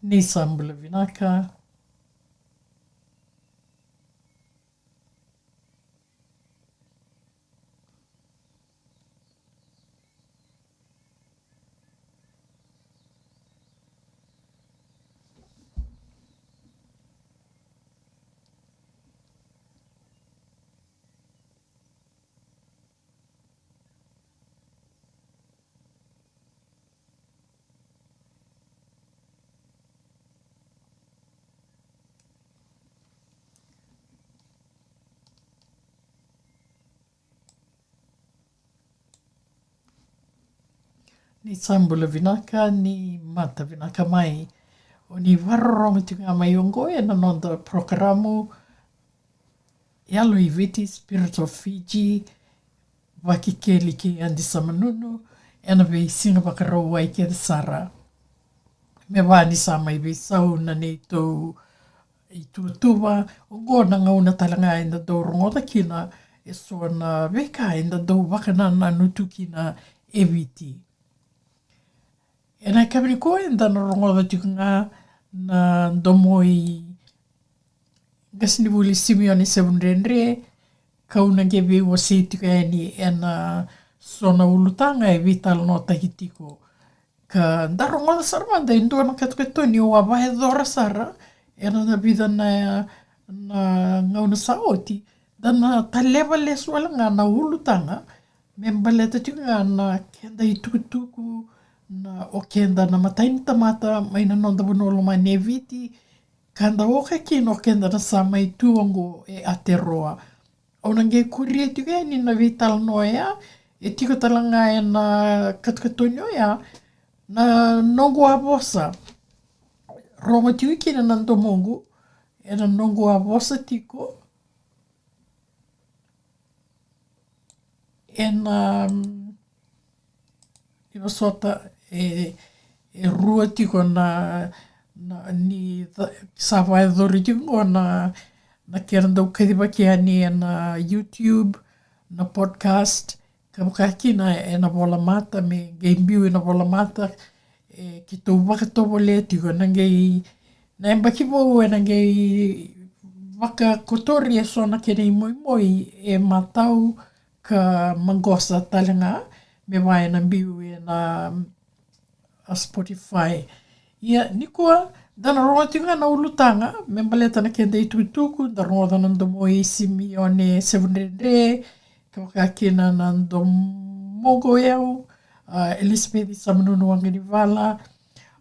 Ni Sambula Vinaka. Ni Sambula Vinaka, ni Mata Vinaka mai. O ni wararonga tunga mai ongo e na nonda programo Yalo-i-Viti, Spirit of Fiji, Wakikeli ki andi samanunu, e na vei singa Vaka-Viti ke the sara. Me wani sa mai vei sau na nei tau i tuatua, ongo na ngauna talanga e na dou rongoda kina, e so na veka e na dou wakana nutu kina e viti. E nai kamini koe e na rongoda tukunga na domo i gasini wuli Simeone 700, kauna ke vei wa se tuka e ni e na sona Ulutaga e vei Talanoa tahitiko. Ka ndarongoda sarma da indua na katukatoni o awahe dhora sara, e na vida na ngauna saoti, da na taleva lesu ala nga na Ulutaga, membaleta tukunga na kenda i tukutuku, na o kenda na Matai-Ni-Tamata, mai na nonda vanolo mai ne viti, kanda oka kino kenda na sa mai tuongo e Aotearoa. O nange kuria tuke ni na vei Talanoa ea, e tiko talanga e na katukatoni o ea, na nongo a vosa. Rongo tiu kina na domongu, e na nongo a vosa tiko, e na iwa sota e rua tiko ni sawai dhori tiko na kera ndau kariba ki ani e na YouTube, na podcast, ka wakakina e na wola mata me game e na wola mata e ki tau waka tovo le tiko nangei na embaki vau e nangei waka kotori e sona kere i moi e matau ka mangosa talanga me wae na mbiu e na a Spotify. Ia, nikua, dana rongo tinga na Ulutaga, me baleta na kenda i tukutuku, da rongo dana ndomo i Simeone 700, ka wakakina na ndomogo eau, Elizabeth Samanunu Wangirivala,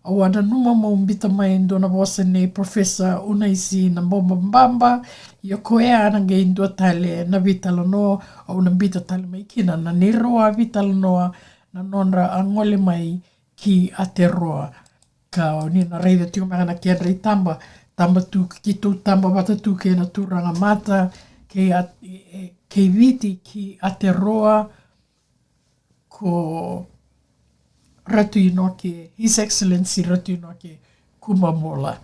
a wana numa mo mbita mai ndo na wasa nei Professor Unaisi na mbamba, ia koea ananga i ndua tale na Talanoa, au na mbita tale mai kina na niroa Talanoa, na nonra angole mai ki Aotearoa. Ka o ni na reida tiko mea na kia rei tamba tu ki tu tamba wata tu ke na turanga mata, ke viti ki Aotearoa, ko ratu inoke, His Excellency ratu inoke Kumamola.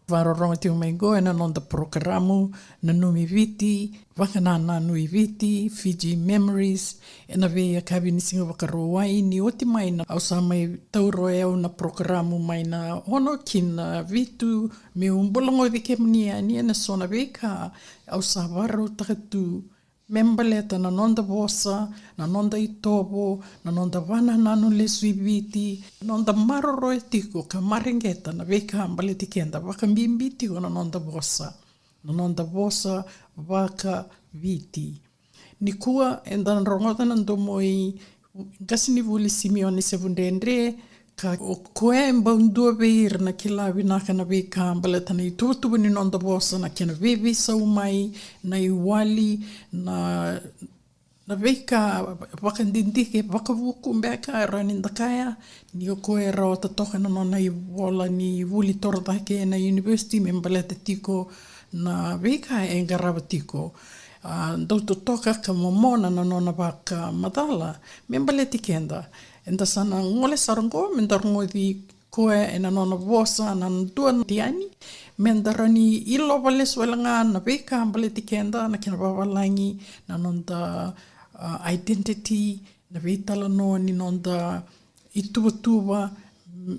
Wararonga tio mai go e na nonda programo, Nanumi-Viti, Yalo-i-Viti, Fiji Memories, e na vea kawini singa Vaka-Viti ni oti mai na au sa mai tauro e au na programo mai na ono ki na vitu me umbolongo vike mnia ni e na sona veka au sa waro takatu membaleta na nonda vosa, na nonda i Tovo, na nonda wana nanu Lewe-i-Viti, nonda maroro e tiko ka maringeta na veka ambaleti kenda, waka mbimbi tiko na nonda vosa. Na nonda vosa, Vaka-Viti. Ni kua e dan rongota na ndomo i gasini wuli Simeone 700, ka o koe e mbaundua veir na ki la winaka na veka ambaleta na i tuatubu ni nonda vosa na kena vewe sau mai, na i wali, na veka wakandindike, wakavuku mbeka rani ndakaya, ni o koe rao tatoka na nona i wola ni wuli torodake na university me ambaleta tiko na veka e ngarawa tiko. Ndau toka ka momona na nona waka madala, me ambaleti kenda. Enda sana ngole sarango, me ndarongo di koe e na nona vosa na ndua diani, me ndarani ilo wale swelanga na veka ambaleti kenda, na kena wawalangi, na nonda identity, na vei Talanoa ni nonda i tuatua,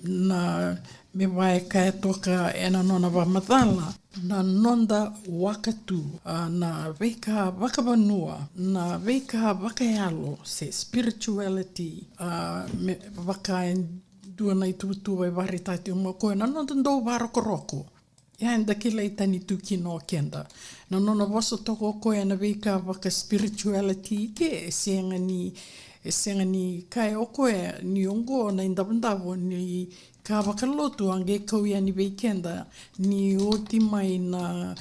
na me vai kai toka e na nona wa matala, na nonda wakatu, na veika Vaka-Vanua, na veika Vaka-Yalo, se spirituality, me waka e duana i tuatua e wari tati o mokoe, na nonda ndou waroko-roko. Ia enda ke lei tani tukino o Keda. Na nona waso toko koe na veika waka spirituality ke e sengani kai o koe ni ongo na indavandavu ni ka wakalotu ange kau ia ni vei Keda ni oti mai na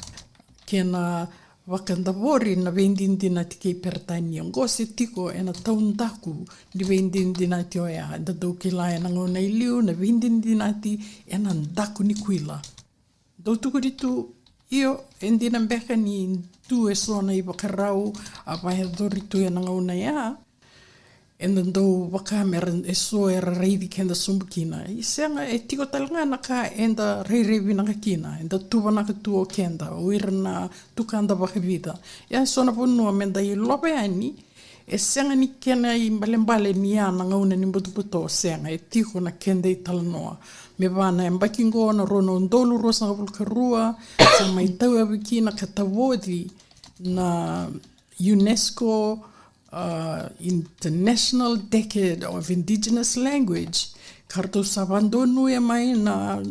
kena wakandavori na veindindina ti kei pertani ongo se tiko e na taundaku ni veindindina ti oea da dau ke lae na ngau nei liu na veindindina ti e na ndaku ni kuila. Dau tuku ditu io endina mbeka ni tu e sona i wakarau a wahedori tu e na ngau nei a and then do wakamera e so e reidi kenda sumbukina. I senga e tiko talanga na ka enda reirevi naka kina, enda tuwa naka tu o Keda, o ira na tukanda Vaka-Viti. Ia sona Vanua menda i lope ani, e senga ni kena i mbale ni ana ngauna ni mbutuputo o senga, e tiko na Keda i Talanoa. Me vana e mbakingo na rono ndolu rosa nga vulkarua, sa mai tau e wiki na Tovo na UNESCO International Decade of Indigenous Language. Karto sa bandonu e mai na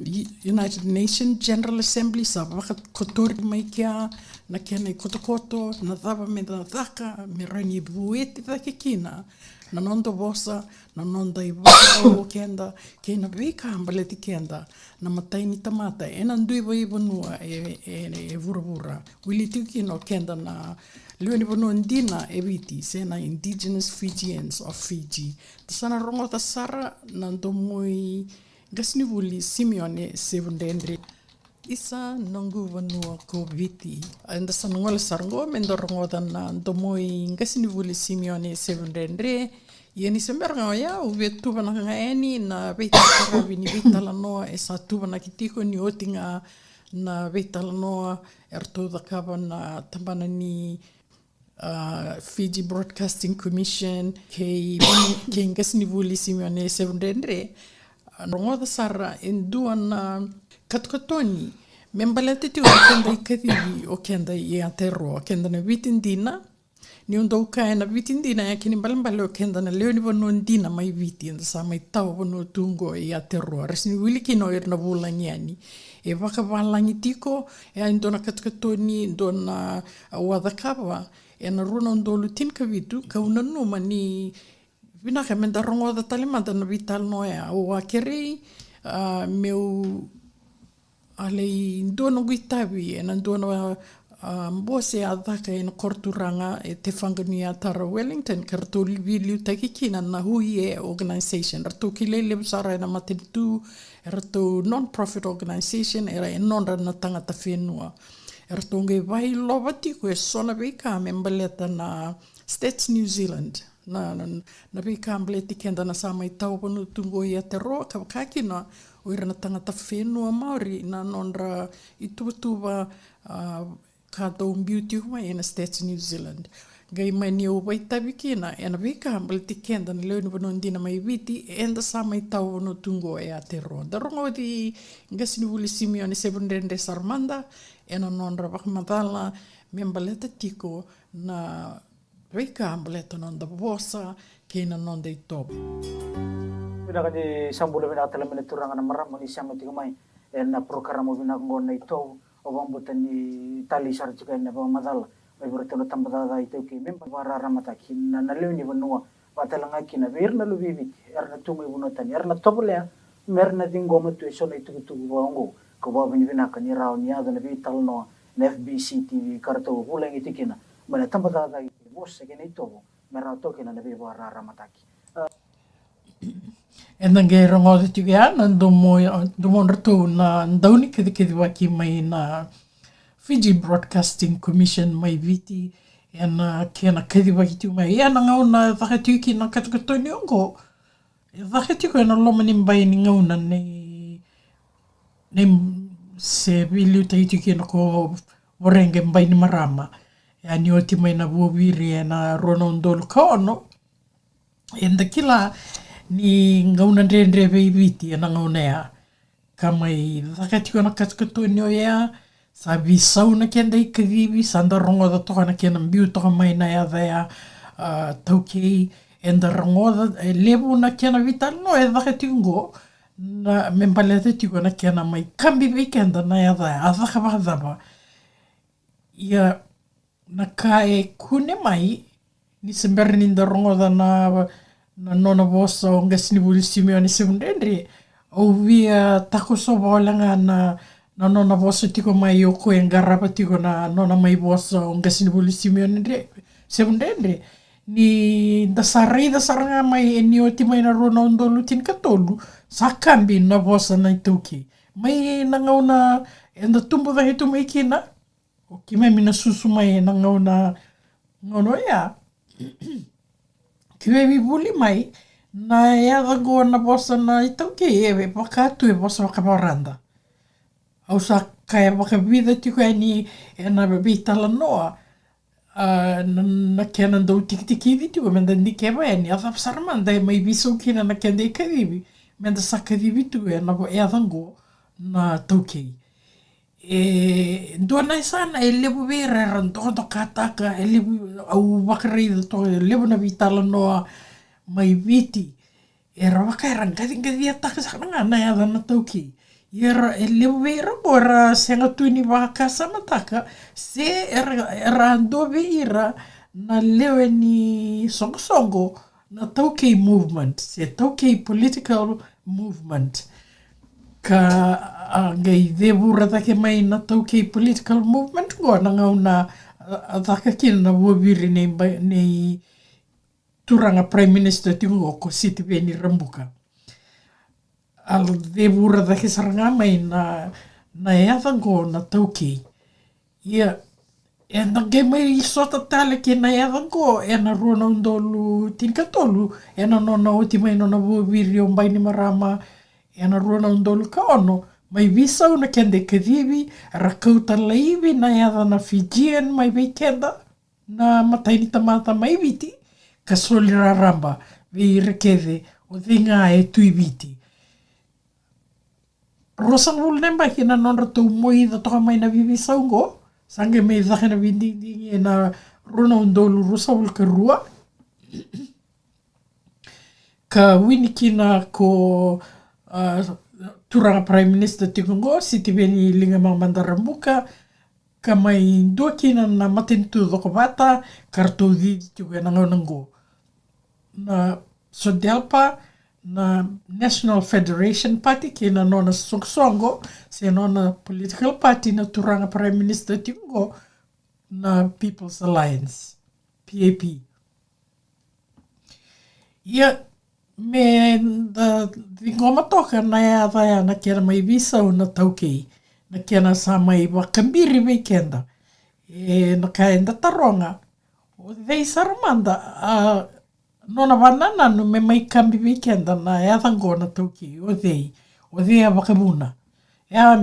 United Nations General Assembly sa wakakotori mai kia na kena i kotokoto, na dhava me na dhaka, me rani i bueti dhake kina, na nonda vosa, na nonda i waka o Keda, ke na veka hambaleti Keda, na Matai-Ni-Tamata, e na nduiwa i Vanua e vura-vura. Wili tikino Keda na Lewe Vanua Dina e Viti, sena Indigenous Fijians of Fiji. Tasana rongo tasara na ndomoi gasnivuli Simeone 700. Isa nongu Vanua ko Viti. Anda sana ngola sarango mendo rongo na ndomoi gasnivuli Simeone 700. Iani semberanga ya uve tuva na ngaeni na veita karavi ni veita Talanoa e sa tuva na kitiko ni otinga na veita Talanoa erto da kava na tambana ni Fiji Broadcasting Commission ke ngasnivuli Simeone 700 rongoda sara endua na katukatoni membalete tu Keda i Kacivi o Keda i Aotearoa Keda na Dina ni undau kai na Dina ya kini mbale o Keda na Lewe Dina mai Viti enda sa mai tau Vanua tungo i Aotearoa resni wili kino na Bula ngiani e wakawalangi tiko e indona katukatoni indona wadakava e na runa ndolu tinka vitu ka unanuma ni vinaka menda rongo da talemata na Talanoa o akeri meu alei ndona guitavi e na ndona mbose a dhaka e na korturanga e te whangani a Tara Wellington ka rato liu takikina na hui e organisation rato ki lele usara e na matenitu e rato non-profit organisation e nonra na tangata whenua. Ratonga vai lova tiko e sona veika me mbaleta na Stats New Zealand. Na veika mbaleti Keda na sa mai tau Vanua tungo i Aotearoa ka wakakina o ira na tangata whenua Māori na nonra i tuwa ka tau beauty hua e na Stats New Zealand. Gai mai ni o waitavi kina e na veika mbaleti Keda na Lewe Vanua Dina mai Viti e enda sa mai tau Vanua tungo e Aotearoa. Da rongo di ngasnivuli Simeone 700 sarmanda e na nonra wakamadala me mbaleta tiko na veika mbaleta nonda vosa ke na nonda i Tovo. Vinaka di sambula vinaka talamene turanga na maramo ni siamo tiga mai e na programo vinaka ngona i Tovo o vambuta ni tali sarjuka na vakamadala mai bertelo tambada i teu ke memba warara mataki na Lewe Vanua watalanga kina verna Yalo-i-Viti erna tungo i Vanua tani erna Tovo lea merna dingoma tu e sona i tugu wango ko ba vinaka ni rao ni ada na veita Talanoa na FBC TV karto Bula ngi tikina mana tambada i vosa ke nei Tovo mera toke na ve warara mataki. Enda nge rongo de tuge ana ndomon rato na ndauni kedi waki mai na Fiji Broadcasting Commission mai Viti e na kena kedi waki tu mai e na ngauna whakatuki na katukatoni ongo e whakatuko e na loma ni mbai ni ngauna nei se biliu taituki na ko warenge mbai ni marama e ani oti mai na vuawiri e na rono ndolu kaono e nda kila ni ngauna Lewe-i-Viti na ngaunea. Ka mai dhakatiko na katukatoni o ea, sa visau na kenda I Kacivi, sa ndarongoda toka na kena mbiu toka mai na ea dhea taukei, e ndarongoda, e levu na kena vitalo e dhakatiko ngo, na membale tiko na kena mai kambi weekenda na ea dhea, a dhakavahadhava. Ia na ka e kune mai, ni semberi ni ndarongoda na nona vosa o ngasini vuli Simeone Sevundendre, au via tako soba o langa na nona vosa tiko mai o koe ngarapa tiko na nona mai vosa o ngasini vuli Simeone Sevundendre. Ni da saranga mai e ni oti mai na rona undolu tin katolu, sa kambi na vosa na ituki. Mai na ngauna e nda tumbo da hitu mai kina, o ki mai mina susu mai na ngauna ea. Ki mai vivuli mai, na ea dango na vosa na itauke ewe, wakatu e vosa wakaparanda. Au sa kaya wakavida tiko e ni e na bebi Talanoa, na kena ndau tiki vitu, menda ni kewa e ni atha saramanda e mai viso kina na kenda I Kacivi, menda sa Kacivi tu e na ea dango na taukei. E dua nai sana e levu vera randodo kataka e levu au wakarida to e levu na Talanoa mai viti e rawaka e rangadi ataka sana na ea na tauki era e levu vera ora senga tuini waka samataka se era andove ira na Lewe ni songo na tauki movement se tauki political movement ka ngai vevura take mai na tauki political movement go na ngauna taka kina na waviri nei turanga prime minister tingo ko City Veni Rambuka. Al vevura take saranga mai na eavango na tauki. Ia e nange mai sota tale ke na eavango e na rona undolu tinkatolu e na nona oti mai nona waviri o mbaini marama e na rona undolu ka ono, mai visau na kende Kacivi, rakauta laivi na eada na Fijian mai weekenda, na Matai-Ni-Tamata mai viti, ka soli raramba, vei rekeve, o vinga e tui viti. Rosang vulne mai kina nonra tau moi da toka mai na vivisau ngo, sange mei dhake na vindingi e na rona undolu rosang ka rua. Ka wini kina ko turanga prime minister tiko ngo, City Veni linga mamanda Rambuka, ka mai dua kina na matentu dhoko vata, kartou dhidi tiko e nangau nango. Na Sodelpa, na National Federation Party, kina nona songsongo, se nona political party na turanga prime minister tiko ngo, na People's Alliance, PAP. Ia, me da ngoma toka na ea dhaya na kena mai visau na taukei, na kena sa mai wakambiri weekenda. E na kaenda taronga, o dhei saramanda, nona wanananu me mai kambi weekenda na ea dhango na taukei, o dhei a wakabuna. Ea,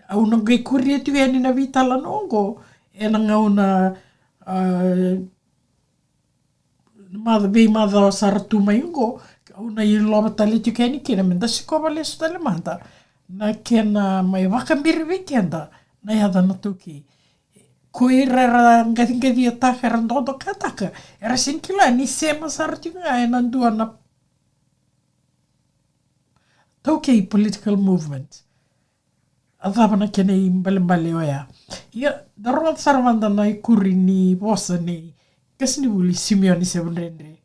au na ngai kuri etu e nina Talanoa, e na ngauna mada saratu mai ngo una I lova tale tu keni kena menda sikova le stale manda na kena mai wakambiri weekenda na yada na tuki ko ira ngadi ataka randodo kataka era sinkila ni sema saratu nga na ndua na tuki political movement adaba na kena I mbale oya ia darwa sarmanda na ikuri ni bosa ni kasni vuli Simeone Sevundendre.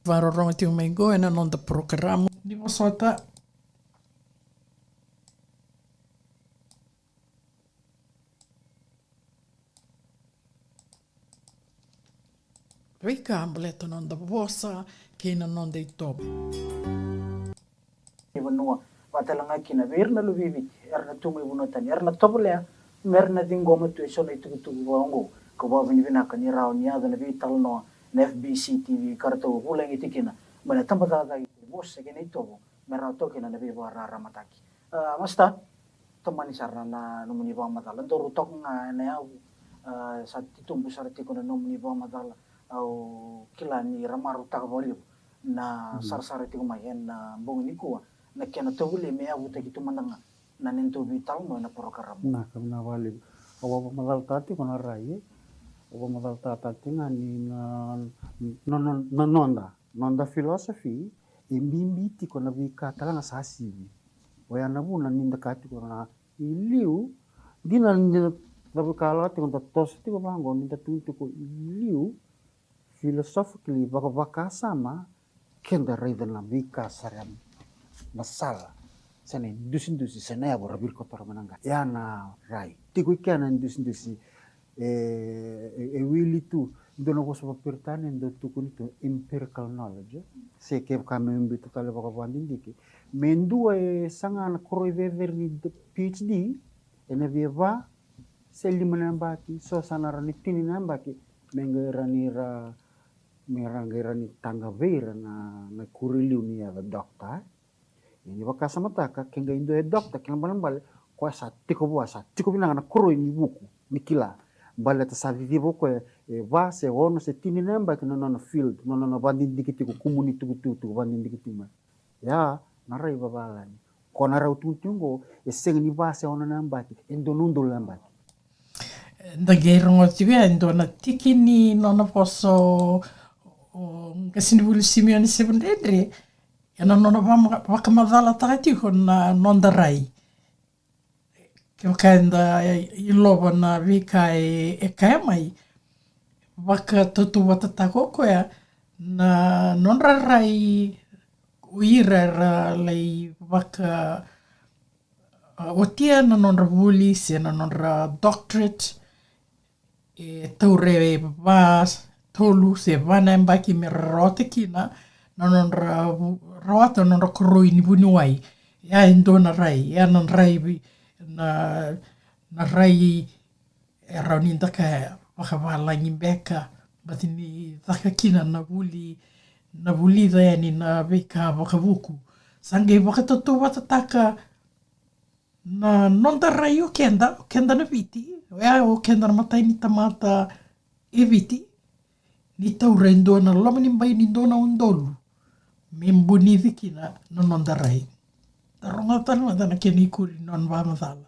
Varoronga tiu mai go e na nonda programa. Ni wasota. Rika ambleto nonda vosa, ke na nonda I Tovo. Vanua, vatalanga kina verna Yalo-i-Viti, erna tumai vunotani, erna Tovo lea, merna dingoma tu esona itukutuku vongo. Ko ba vini vinaka ni rao ni ada na vi Talanoa na FBC TV karto hulang itikina mana tambata i bos kena Tovo mera to kena na vi rara mataki masta tomani sarna na numuni ba madala doru tok nga na au sa titumbu sarti ko na numuni ba madala au kila ni ramaru tak bolio na sarsara tiko mai na bong ni kuwa na kena tawule me avuta gitu mananga na nento vital mo na program na kamna wali awa madal tati kona rai awa madal tati ngani na nonda philosophy imbimbi ti kona vika talanga sasivi wayana buna ninda kati kona iliu dina ninda kala ti kona tos ti kona bango ninda tuntu ko iliu philosophically baka sama kenda raida na vika saram masala sana indusi sana ya borabir kotor mananga yana rai tiku kana indusi wili tu dono ko so pertane ndo tukuni to empirical knowledge se ke kame mbito tale baka bandindiki mendu sanga na koroi vever ni PhD ene viva seli manambaki so sana rani tini nambaki mengerani ra merangirani tanga vera na kuriliu ni ya dokta ini baka samataka kenga indo dokta kena balambal kwa sa tiko bina na kuro ni buku nikila bala ta sa vivo ko va se ono se tini namba ke no field no bandin dikiti ko community tu bandin dikiti ma ya narai babalani ko nara utuntungo seng ni va se ono namba ke endo nundo lamba Ndageirongo tiwe ndo na tikini no na poso kasini bulu simioni sebundendre yana no waka madala takati ko na nonda rai ke wakanda iloba na vika e kaemai waka tutu watatako koya na nonra rai uira ra lei waka otia na nonra wuli se na nonra doctorate e taure vas tolu se vana mbaki me rote kina na nonra roata nonra koroi ni bunuai ya indona rai ya non rai na rai e rauni ndaka wakawalangi beka batini taka kina na wuli dayani na beka wakavuku sange wakatoto watataka na nonda rai o kenda na viti o kenda na Matai-Ni-Tamata e viti ni taura indona loma ni mbai ni indona undolu membuni vikina no nonda rai taronga tana na keni kuri non va madala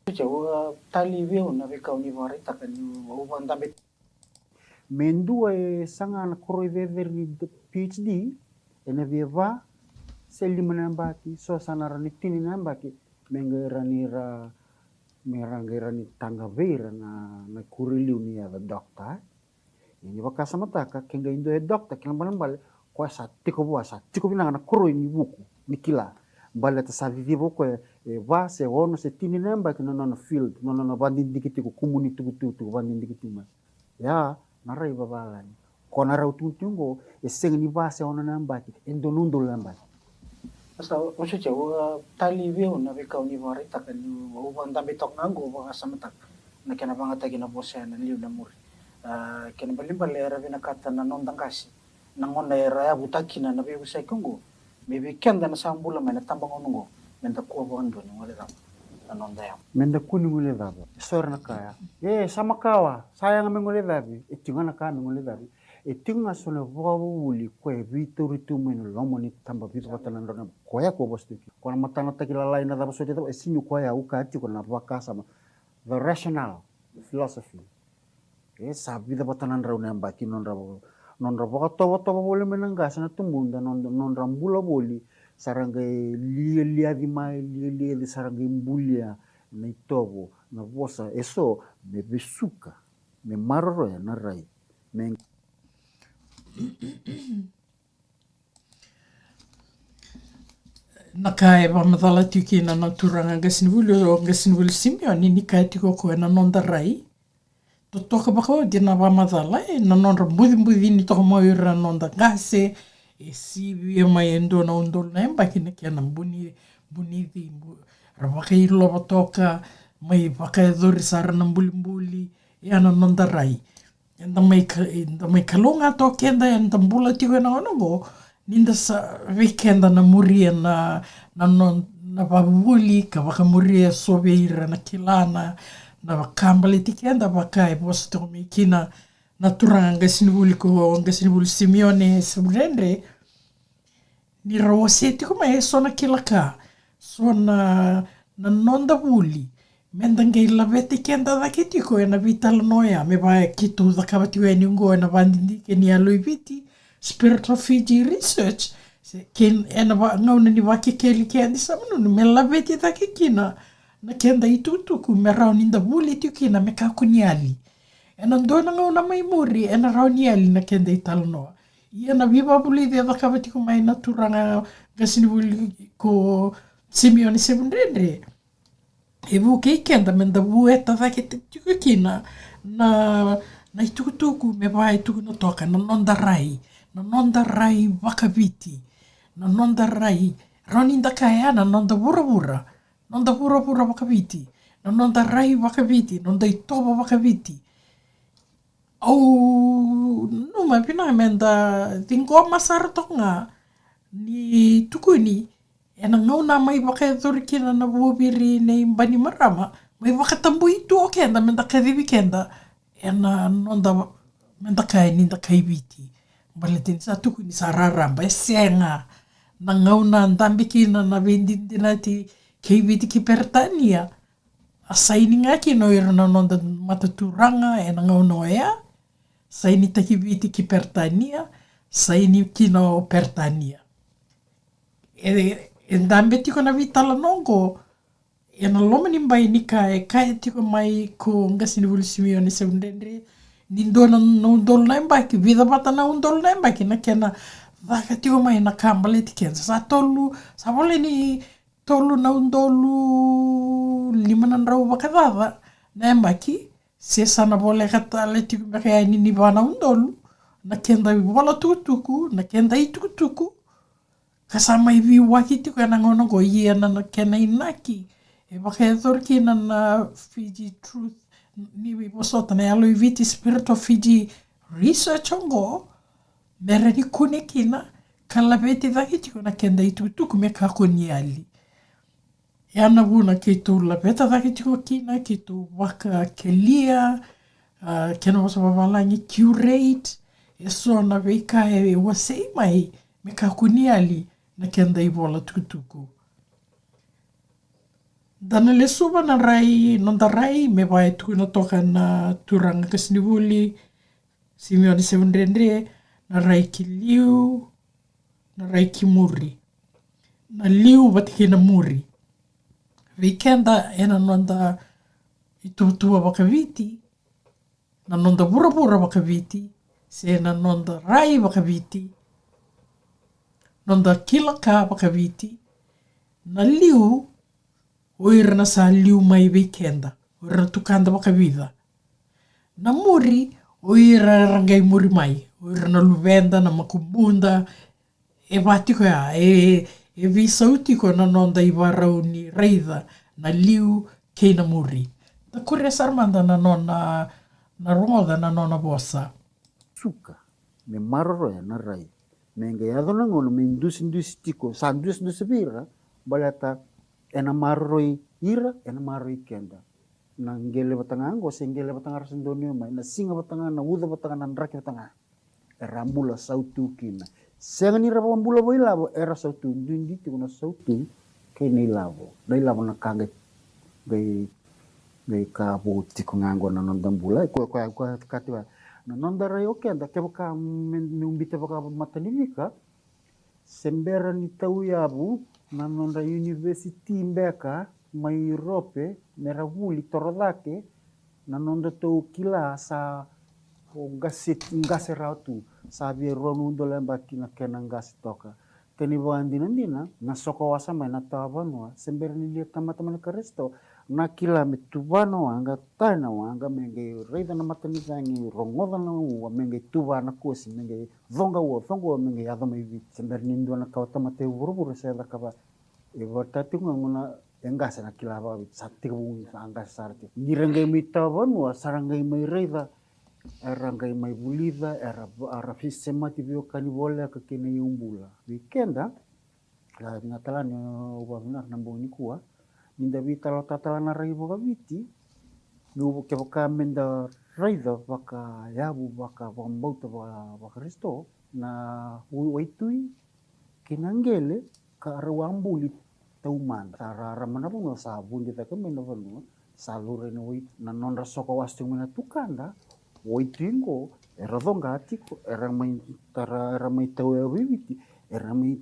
Jawa tali veo na veka univari takani ubandamit mendu sanga na koroi vever ni PhD ene viva seli manambaki so sana rani tini nambaki mengerani ra merangirani tanga vera na kuriliu ni ya dokta ini baka samataka kenga indo dokta kena balambal kwa sa tiko bina na koroi ni buku nikila bala ta sa vivo ko va se ono se tini namba ke no field no bandin dikiti ko community tu bandin dikiti ma ya narai babalani ko nara utuntungo seng ni va se ono namba ke endo nundo namba asa oso jawa tali veo na veka univari takani ubandamit tok nango baka samatak na kena bangata gina bosa na liu na muri kena balimbal era vina kata na nondang kasi nangona era ya butakina na veo sa ikungo maybe kenda na sambula mana tambang onungo menda kuwa bondo ni wale dam anonda ya menda kuni ngule daba sor na kaya sama kawa sayang mengule dabi itingana ka mengule dabi itinga sona wuli ko vitori tu men lomoni tamba vitu batana ndona koya ko bostuki kona matana takila lain na daba so dito esinyu koya ukati kona waka sama the rational philosophy sabi da batana ndona mbaki nonra boka tobo bole menangga sana tumbunda nonra Bula boli saranga lia di mai lia di saranga imbulia na Tovo na vosa eso me besuka me marro ya na rai me nakae wa madala tukina na turanga gasinvulu simioni ni kai tiko ko na nonda rai toka bako dina wa madala na nonra budi ni toko moira nonda gase e sivi e mai endo na undol na mbaki na kia na buni di rawaka i loba toka mai waka e dhori sara na mbuli e ana nonda rai enda mai kalunga to kenda enda mbula tiko na onongo ninda sa weekenda na muria na babuli ka waka muria sobeira na kilana na wakambale tikenda waka e bosa toko mikina na turanga sinibuli ko sinibuli Simeone sebrendre ni rawa se tiko mai sona kilaka sona na nonda wuli menda ngai lavete kenda dake tiko e na vi Talanoa me vai ki tu Vaka-Viti e ni ungo e na vandindi ke ni Yalo-i-Viti Spirit of Fiji Research se ken e na ngauna ni wake keli kendi samanu me lavete dake kina na kenda itutuku me rau ninda wuli tiko kina me kakuniali e na ndona ngauna mai muri e na rau niali na kenda i Talanoa ia na viva buli de Vaka-Viti ko mai na turanga gasini wuli ko Simeone Sevendrendre e vu ke kenda menda vu eta vake te tuku kina na itukutuku me vai tuku no toka na nonda rai Vaka-Viti na nonda rai roninda kaya na nonda vura Vaka-Viti na nonda rai Vaka-Viti nonda i Tovo Vaka-Viti au numa pina menda tingo masar tonga ni tukuni e na ngauna mai wakaetori kina na vuobiri nei mbani marama mai wakatambu itu o kenda menda Kacivi kenda e na nonda menda kai ninda kai-Viti baletin sa tukuni sa raramba e senga na ngauna ndambi kina na vendindina ti kai-Viti ki pertania a saini nga kino ira na nonda mataturanga e na ngauna ea saini taki-Viti ki pertania saini kino pertania e ndambe tiko na vi Talanoa e na loma ni mbai ni kai tiko mai ko ngasini wuli Simeone Sevendrendre ni ndona na undol na mbaki vida bata na undol na mbaki na kena vaka tiko mai na kambale tikenza sa tolu sa vole ni tolu na undolu lima na nrau vakadava na mbaki se sana vole katale tiko mbaki ni vana undolu na kenda wala tukutuku na kenda itukutuku kasama ivi waki tiko e na ngona go ia na kena inaki e wakaetor kina na Fiji Truth ni posota na Yalo-i-Viti Spirit of Fiji Research ongo mere ni kune kina kalavete vaki tiko na kenda itutuku me kakoni ali e ana vuna ke tu laveta vaki tiko kina ke tu waka kelia kena wasa wawalangi curate e so na veika e wasei mai me kakoni ali na kenda i vola tukutuku. Dana le suba na rai, nonda rai, me vai tuku na toka na turanga kasini wuli, Simeone Sevendrendre, na rai ki liu, na rai ki muri. Na liu watiki na muri. Weekenda e na nonda i tuatua Vaka-Viti, na nonda vura Vaka-Viti, se na nonda rai Vaka-Viti, nonda kilaka Vaka-Viti, na liu, oira na sa liu mai weekenda, oira na tukanda Vaka-Vida. Na muri, oira rangai muri mai, oira na luvenda, na makumbunda, e watiko ya, e visautiko na nonda i warau ni reida, na liu kei na muri. Ta kore sarmanda na nona, na rongoda na nona bosa. Suka, me maroro na rai. Menga ya dona ngono me indus tiko sa dus vira balata ena marroi ira ena marroi kenda na ngele batanga ngo sengele batanga rasendonio mai na singa batanga na uda batanga na nraki batanga era bula sautu kina senga ni rabo bula boi lavo era sautu dundi tiko na sautu ke nei lavo na kage gai ka bo tiko ngango na nondambula ko katiwa na nonda rai oke anda ke baka me umbite baka Matai-Ni sembera ni tau yabu na nonda university mbeka mai Europe mera wuli torodake na nonda tau kila sa o ngase rautu sa bie ronu ndola mbaki na kena ngase toka keni Dina na soko wasa mai na Vanua sembera ni lia tamata karesto na kila me tuvano anga taina anga menge reida na Matai-Ni rongoda na ua menge tuva na kosi menge vonga menge yado mai vi sember nindo na kau tamate buru sa da kaba e vortati ngona engase na kila ba satti bu anga sarti nirenge mi Vanua sarangai mai reida erangai mai bulida era fisema ti vio kani vola ka kene yumbula weekenda la ngatalani uba benar na boni kuah minda vita lo tatalana rai Vaka-Viti nu ke baka menda raida baka bambauta baka resto na waitui kinangele ka rawambuli tauman sarara manapun sa bundi ta kemena Vanua salure na wait na non rasoko wasting mena tukanda waitingo era donga atiko era mai tau Yalo-i-Viti era mai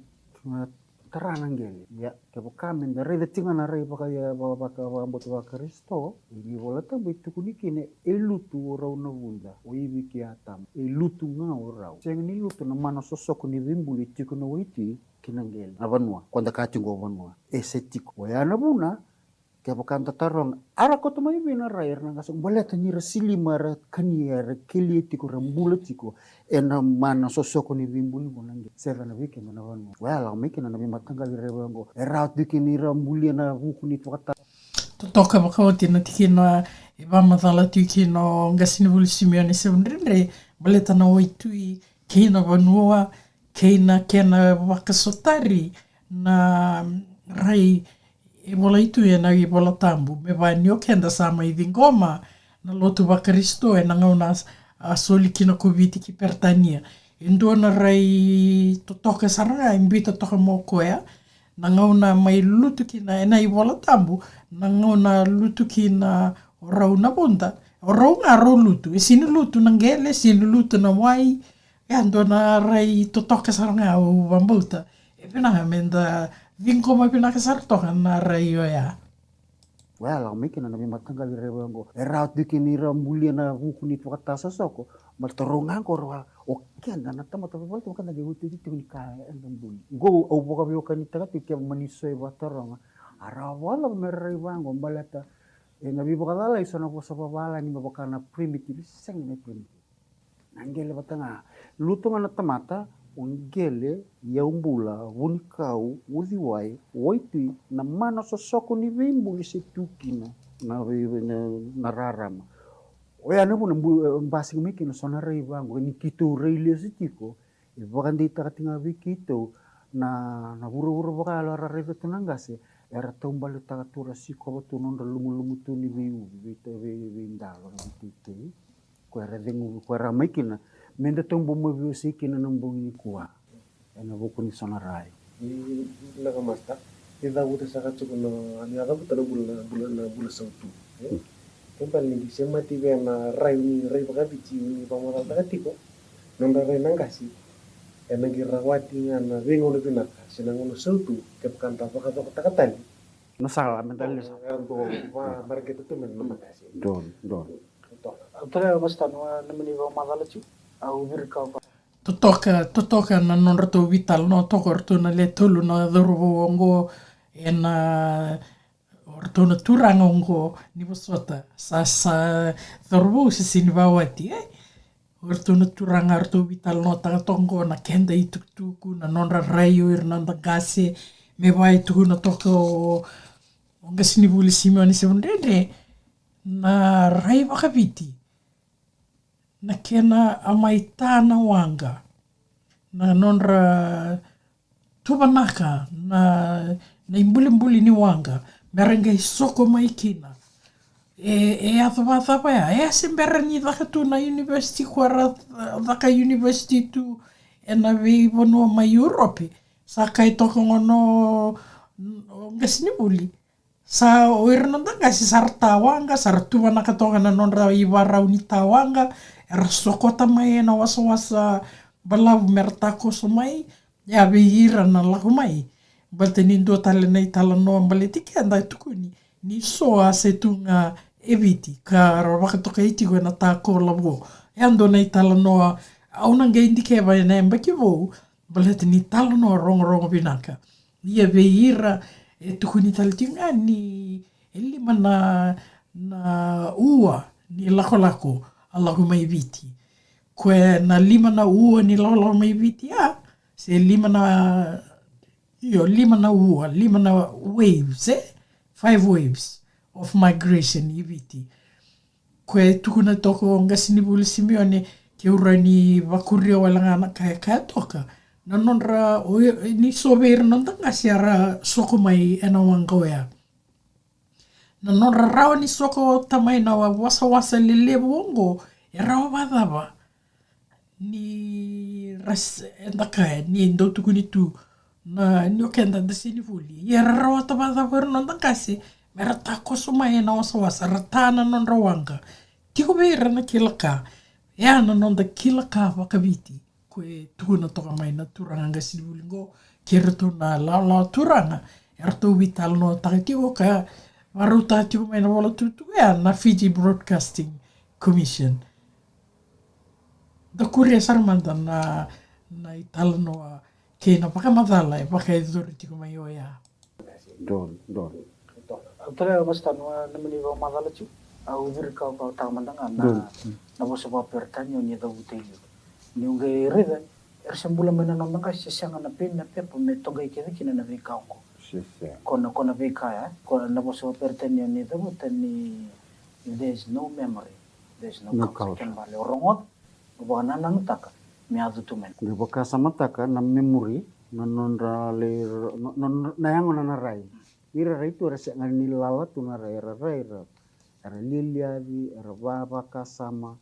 taranangele ya ke kamen da rede tinga na rei baka ya baka bot baka Kristo ini volata bitu kunikine elutu rau na bunda oibi ki atam elutu nga orau seng ni lutu na mana sosok ni vimbuli tiko na waiti kinangele na Vanua kwanda katingo Vanua esetiko ya na buna ke bukan tatarong ara ko tumai bina rair na kasong baleta ni rasili mara kanier kilietiko rambuletiko ena mana sosoko ni vimbuli bonange seva na wiki na Vanua wala mikina na bimatanga lirewango erat dikini rambuli na hukuni tukata toka bakawati na tikina ibamatala tikino ngasini buli simione seundre baleta na oitui kina Vanua kina kena wakasotari na rai e mola itu e na i mola tambu. Me vai ni o kenda sama i vingoma na lotu wa Kristo e na ngauna a soli kina koviti ki pertania. E ndua na rai to toka saranga i mbita toka mo koea na ngauna mai lutu kina e na i mola tambu na ngauna lutu kina o rau na bonda. O rau ngā rau lutu. E sini lutu na ngele, sini lutu na wai. E ndua na rai to toka saranga o wambauta. E pina menda vingoma pina kasartoka na rai o ya. Wala mikina na bimatanga lirewango erat dikini rambuli na hukuni tukata sosoko maltorongan ko roa o kenda na tamata volta kan na gehuti tikuni ka rambuli go au boka bio kan itaga tikia maniso e batoronga ara wala merrewango balata e na biboka dala isona ko sa bala ni boka na primitive seng na primitive nangele batanga lutunga na tamata ungele ya Bula wunikau uziwai waiti na mana sosoko ni vimbuli setukina na rarama oya na puna mbasi miki na sona rei bango ni kitu rei le sitiko e bakandi takatinga wikito na buru-buru baka ala rareve tunangase era tumbale takatura siko batu nonda lumu-lumu tu ni viu vindalo vitite ko era dengu ko era mikina menda tumbo mo sikina nambungi kuwa ena buku ni sonarai la kamasta ida buta saka chukuno ani aga buta bula sautu kembali ni sema tibe na rai Vaka-Viti ni pamoral takatiko nonda rai nangasi ena girawati na bengo no pinaka sinangono sautu kepkanta Vaka takatali no sala mentali ando va market tu men namangasi don Tara basta no namani va madala chu au virka Totoka na non rato vital no toko rato na le tolu na dhuru ongo e na rato na turanga ongo ni wasota sa dhuru se sini wawati rato na turanga rato vital no tangatongo na kenda i tuktuku na non rayo ir na ndagase me vai tuku na toko onga sini buli simoni se undende na rai Vaka-Viti na kena amai tāna wanga, na nonra tubanaka, na imbuli-mbuli ni wanga, meranga i soko mai kina. E athawa ya, e asembera ni dhaka tu na university kuara dhaka university tu e na vei Vanua mai Europe, sa kai toko ngono ngasini buli. Sa oir nondanga si sartawanga, sartubanaka toka na nonra i warau ni tawanga, era sokota mai na wasa-wasa balau mertako so mai ya beira na lahu mai balte ni do talenai Talanoa baletiki anda tukuni ni soa setunga eviti ka rawaka iti go na tako labo ando nei Talanoa auna ngeindike ba na mbakivo balete ni Talanoa rongo binaka ia beira tukuni taltinga ni elima na ua ni lako Allahu mai viti. Koe na 5 na ua ni lau mai viti se 5 na ua, 5 na waves 5 waves of migration i viti. Koe tukuna toko ngasini buli simione ke ura ni wakuria walangana kaya toka. Na nonra ni sobeir nonta ngasi ara soko mai ena wangoea. Na nonra rawa ni soko tamai na wasa-wasa lele wongo e rawa wadaba ni ras endaka ni ndo tukuni tu na nyokenda da sinivuli. Ia rawa tabata waru non kasi. Mera tako sumai na wasa ratana non rawanga. Tiko beira na kilaka. Ea na non da kilaka Vaka-Viti. Koe tuhuna toka mai na turanga sinivuli ngo. Kera na lau turanga. Era tau vi Talanoa takitiko ka waruta tiko mai na wala tutu ea na Fiji Broadcasting Commission. Da kuria sarmanda na i Talanoa ke na whakamatala e whakaidori tiko mai o ea. Don. Aotearoa basta noa namani wa madala tu. Au virka ka takamandanga na bosa wa pertani o ni da uteli. Ni unge rida ersembula mena no manga sisianga na pena pepo me toga ikeda kina na vikaongo. Kona vika kona na bosa wa pertani o ni da utani. There's no memory. There's no culture. Kembali orongot bukan nang taka miadu tu men. Di baka sama taka na memory na nonra le na yang na rai. Ira rai tu rasa ngani lala tu na rai era liliadi era baka sama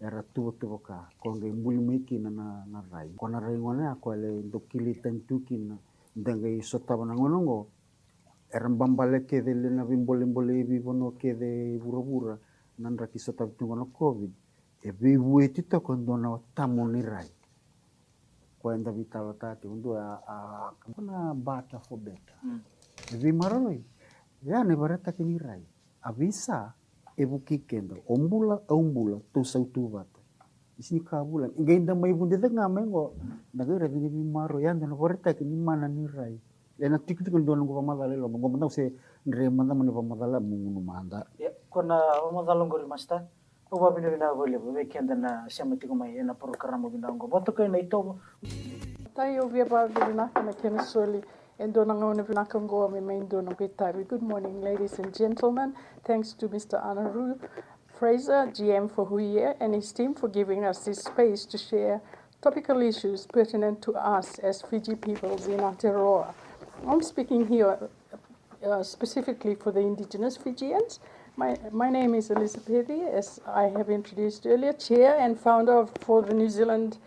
era tu ka konge mbuli meki na rai. Kona rai ngone aku le dokili tentuki na dangai sota banangonongo. Era mbambale ke de le na bimbole bibono ke de burubura nandra kisota tungono covid. E vivu e tito kondo na tamo ni rai. Kwa enda vitala tati undu kuna bata for better. E vi maroi. Ya ne barata ke ni rai. Avisa e buki kendo. Ombula tu sautu bata. Isini kabulan. Inga mai bunde de ngamengo. Nagara vi maro ya no barata ke ni mana ni rai. Lena tiku kondo no pamadala lo. Ngomong se ndre manda mani pamadala mungunu manda. Ya kona pamadala ngori masta. Uba bina boleh, weekend na siapa tiga mai na program bina ngo. Batu kau na itu. Tai o via ba bina kana kena soli endo na ngone bina kango me maindo na kitai. Good morning, ladies and gentlemen. Thanks to Mr. Anaru Fraser, GM for Huie, and his team for giving us this space to share topical issues pertinent to us as Fiji peoples in Aotearoa. I'm speaking here specifically for the indigenous Fijians. My name is Elizabeth, as I have introduced earlier, Chair and founder for the New Zealand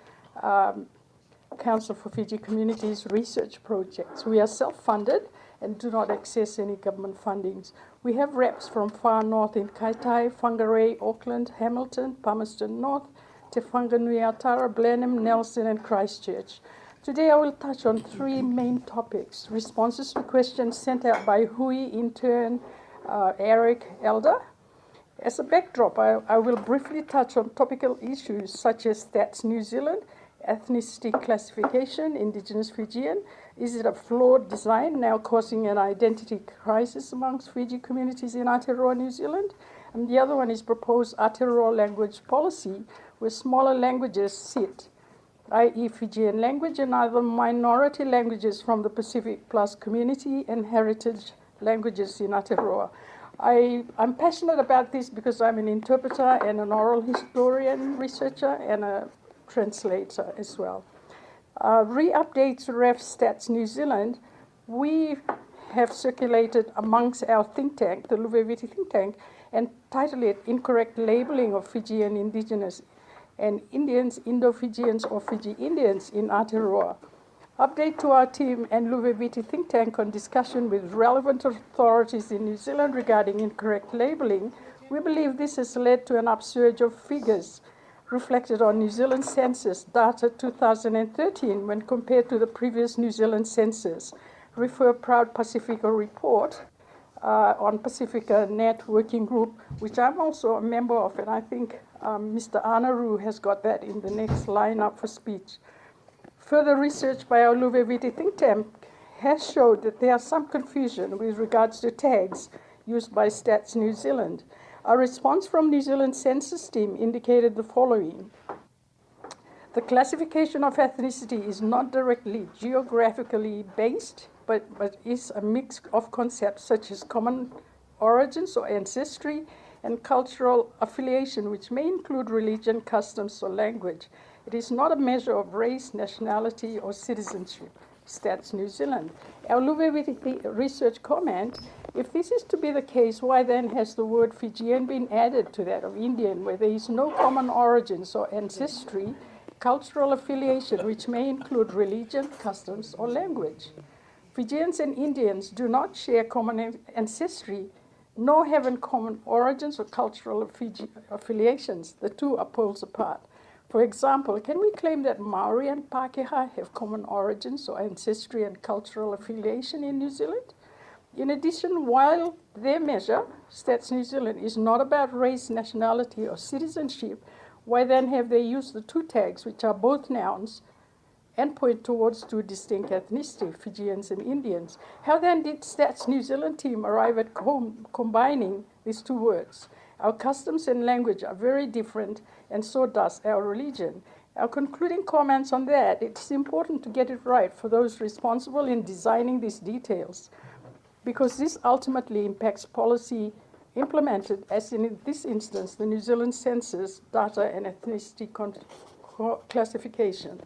Council for Fiji Communities Research Projects. We are self-funded and do not access any government fundings. We have reps from far north in Kaitai, Whangarei, Auckland, Hamilton, Palmerston North, Te Whanganui-a-Tara, Blenheim, Nelson and Christchurch. Today I will touch on three main topics: responses to questions sent out by Hui intern Eric Elder. As a backdrop, I will briefly touch on topical issues such as Stats New Zealand, ethnicity classification, Indigenous Fijian. Is it a flawed design now causing an identity crisis amongst Fiji communities in Aotearoa, New Zealand? And the other one is proposed Aotearoa language policy, where smaller languages sit, i.e. Fijian language and other minority languages from the Pacific Plus community and heritage languages in Aotearoa. I'm passionate about this because I'm an interpreter and an oral historian researcher and a translator as well. Re-updates Ref Stats New Zealand, we have circulated amongst our think tank, the Lewe-Viti think tank, and titled it Incorrect Labeling of Fijian Indigenous and Indians, Indo-Fijians or Fiji Indians in Aotearoa. Update to our team and Lewe-Viti think tank on discussion with relevant authorities in New Zealand regarding incorrect labeling. We believe this has led to an upsurge of figures reflected on New Zealand census data 2013 when compared to the previous New Zealand census. Refer Proud Pacifica report on Pacifica Net Working Group, which I'm also a member of, and I think Mr. Anaru has got that in the next line up for speech. Further research by our Lewe-Viti think tank has showed that there are some confusion with regards to tags used by Stats New Zealand. Our response from New Zealand census team indicated the following. The classification of ethnicity is not directly geographically based, but is a mix of concepts such as common origins or ancestry and cultural affiliation, which may include religion, customs, or language. It is not a measure of race, nationality, or citizenship. Stats New Zealand. Our Lewe-Viti research comment, if this is to be the case, why then has the word Fijian been added to that of Indian, where there is no common origins or ancestry, cultural affiliation, which may include religion, customs, or language. Fijians and Indians do not share common ancestry, nor have in common origins or cultural affiliations. The two are poles apart. For example, can we claim that Maori and Pākehā have common origins or ancestry and cultural affiliation in New Zealand? In addition, while their measure, Stats New Zealand, is not about race, nationality, or citizenship, why then have they used the two tags, which are both nouns, and point towards two distinct ethnicity, Fijians and Indians? How then did Stats New Zealand team arrive at combining these two words? Our customs and language are very different, and so does our religion. Our concluding comments on that, it's important to get it right for those responsible in designing these details, because this ultimately impacts policy implemented, as in this instance, the New Zealand Census data and ethnicity classification.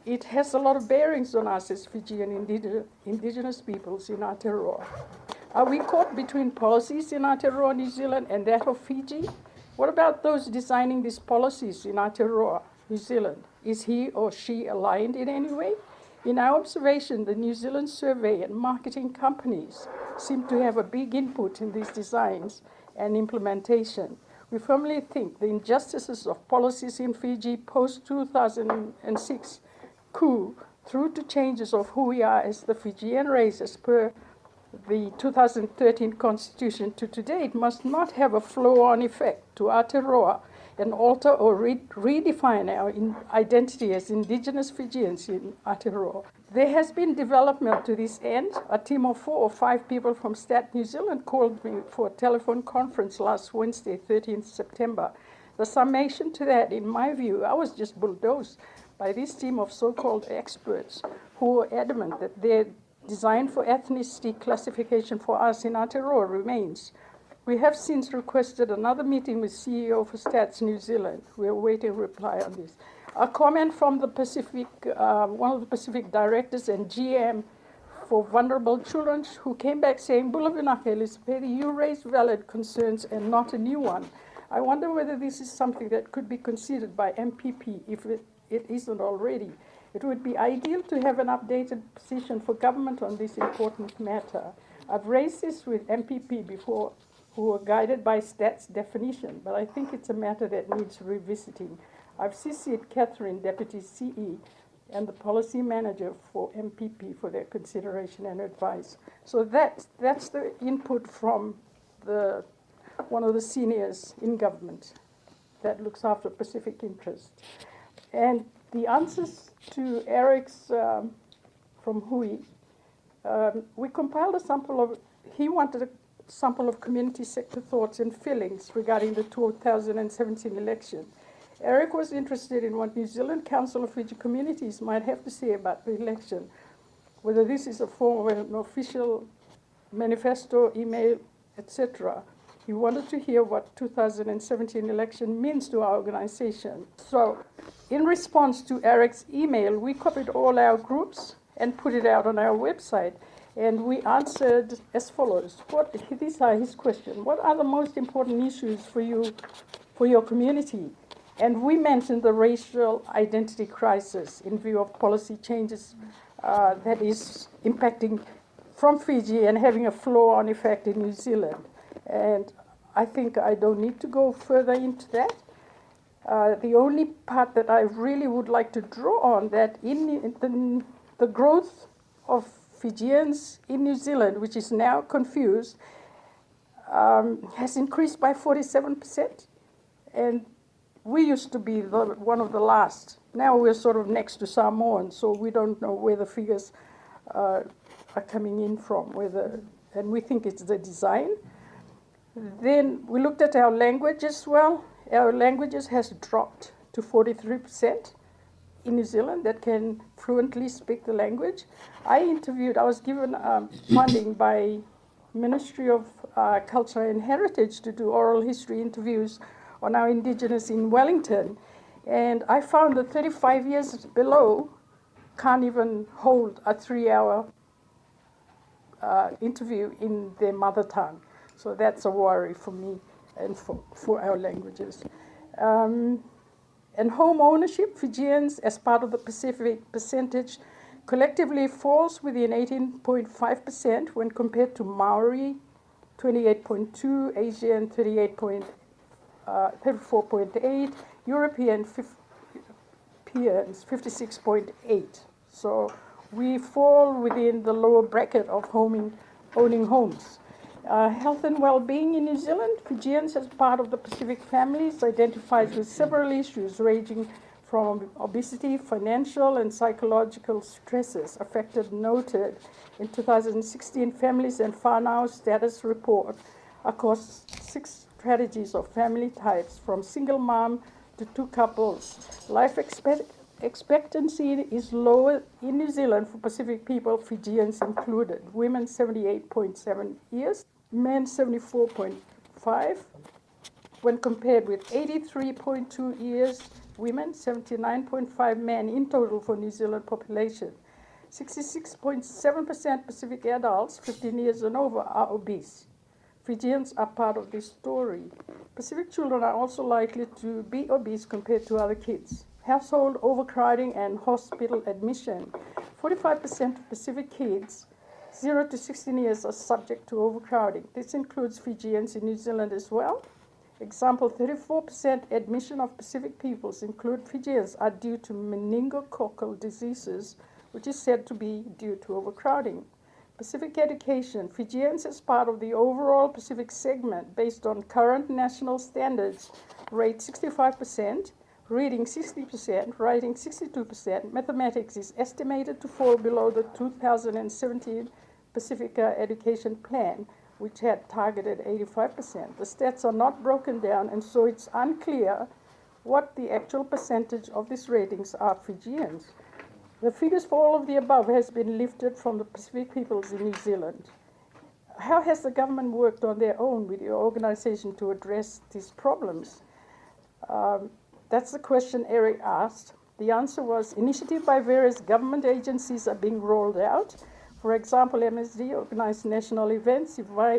It has a lot of bearings on us as Fijian indigenous peoples in Aotearoa. Are we caught between policies in Aotearoa, New Zealand, and that of Fiji? What about those designing these policies in Aotearoa, New Zealand? Is he or she aligned in any way? In our observation, the New Zealand survey and marketing companies seem to have a big input in these designs and implementation. We firmly think the injustices of policies in Fiji post-2006 coup through to changes of who we are as the Fijian race as per the 2013 Constitution to today, it must not have a flow-on effect to Aotearoa and alter or redefine our identity as Indigenous Fijians in Aotearoa. There has been development to this end. A team of 4 or 5 people from Stat New Zealand called me for a telephone conference last Wednesday, 13th September. The summation to that, in my view, I was just bulldozed by this team of so-called experts who were adamant that their design for ethnicity classification for us in Aotearoa remains. We have since requested another meeting with CEO for Stats New Zealand. We are waiting a reply on this. A comment from the Pacific, one of the Pacific directors and GM for vulnerable children, who came back saying, Bula vinaka Elizabeth, you raised valid concerns and not a new one. I wonder whether this is something that could be considered by MPP if it isn't already. It would be ideal to have an updated position for government on this important matter. I've raised this with MPP before, who were guided by Stats definition, but I think it's a matter that needs revisiting. I've CC'd Catherine, Deputy CE, and the Policy Manager for MPP for their consideration and advice. So that's the input from one of the seniors in government that looks after Pacific interests. And the answers to Eric's from Hui, we compiled a sample of, he wanted a sample of community sector thoughts and feelings regarding the 2017 election. Eric was interested in what New Zealand Council of Fiji Communities might have to say about the election, whether this is a form of an official manifesto, email, etc. He wanted to hear what 2017 election means to our organization. So, in response to Eric's email, we copied all our groups and put it out on our website. And we answered as follows. These are his questions. What are the most important issues for you, for your community? And we mentioned the racial identity crisis in view of policy changes that is impacting from Fiji and having a flow-on effect in New Zealand. And I think I don't need to go further into that. The only part that I really would like to draw on that in the growth of Fijians in New Zealand, which is now confused, has increased by 47%. And we used to be one of the last. Now we're sort of next to Samoan, so we don't know where the figures are coming in from, and we think it's the design. Then we looked at our language as well. Our languages has dropped to 43% in New Zealand that can fluently speak the language. I was given funding by Ministry of Culture and Heritage to do oral history interviews on our Indigenous in Wellington. And I found that 35 years below can't even hold a 3-hour interview in their mother tongue. So that's a worry for me and for our languages. And home ownership, Fijians, as part of the Pacific percentage, collectively falls within 18.5% when compared to Maori, 28.2%, Asian, 34.8%, European, 56.8%. So we fall within the lower bracket of owning homes. Health and well-being in New Zealand, Fijians as part of the Pacific families identifies with several issues ranging from obesity, financial and psychological stresses affected noted in 2016 Families and Whanau Status Report across 6 strategies of family types from single mom to 2 couples. Life expectancy is lower in New Zealand for Pacific people, Fijians included. Women 78.7 years, men 74.5, when compared with 83.2 years women, 79.5 men in total for New Zealand population. 66.7% Pacific adults 15 years and over are obese. Fijians are part of this story. Pacific children are also likely to be obese compared to other kids. Household overcrowding and hospital admission. 45% of Pacific kids 0 to 16 years are subject to overcrowding. This includes Fijians in New Zealand as well. Example, 34% admission of Pacific peoples, include Fijians, are due to meningococcal diseases, which is said to be due to overcrowding. Pacific education, Fijians as part of the overall Pacific segment based on current national standards rate 65%, reading 60%, writing 62%. Mathematics is estimated to fall below the 2017 Pacifica Education Plan, which had targeted 85%. The stats are not broken down, and so it's unclear what the actual percentage of these ratings are Fijians. The figures for all of the above has been lifted from the Pacific peoples in New Zealand. How has the government worked on their own with your organization to address these problems? That's the question Eric asked. The answer was initiative by various government agencies are being rolled out. For example, MSD organized national events